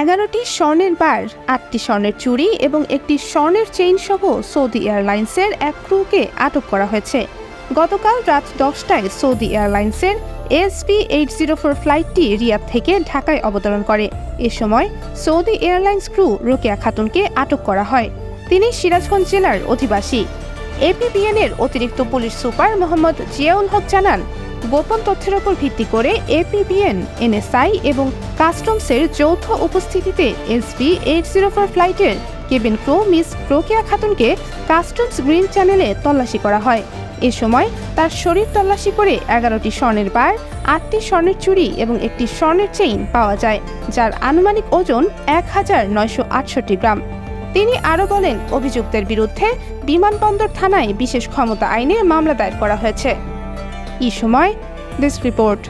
11টি স্বর্ণের বার, 8টি স্বর্ণের চুড়ি এবং একটি স্বর্ণের চেইন সহ সৌদি এয়ারলাইন্সের এক ক্রুকে আটক করা হয়েছে। গতকাল রাত 10টায় সৌদি এয়ারলাইন্সের SB804 ফ্লাইটটি রিয়াদ থেকে ঢাকায় অবতরণ করে। এ সময় সৌদি এয়ারলাইন্স ক্রু রোকেয়া খাতুনকে আটক করা হয়। তিনি সিরাজগঞ্জ জেলার অধিবাসী। এপিবিএন-এর অতিরিক্ত পুলিশ সুপার মোহাম্মদ জিয়াউল হক জানান, গোপন তথ্যের উপর ভিত্তি করে এপিবিএন, এনএসআই এবং কাস্টমসের যৌথ উপস্থিতিতে SB804 ফ্লাইটের কেবিন ক্রু মিস রোকেয়া খাতুনকে কাস্টমস গ্রিন চ্যানেলে তল্লাশি করা হয়। এ সময় তার শরীর তল্লাশি করে 11টি স্বর্ণের বার, 8টি স্বর্ণের চুড়ি এবং একটি স্বর্ণের চেইন পাওয়া যায়, যার আনুমানিক ওজন 1968 গ্রাম। তিনি আরও বলেন, অভিযুক্তের বিরুদ্ধে বিমানবন্দর থানায় বিশেষ ক্ষমতা আইনে মামলা দায়ের করা হয়েছে। এই সময় ডেস্ক রিপোর্ট।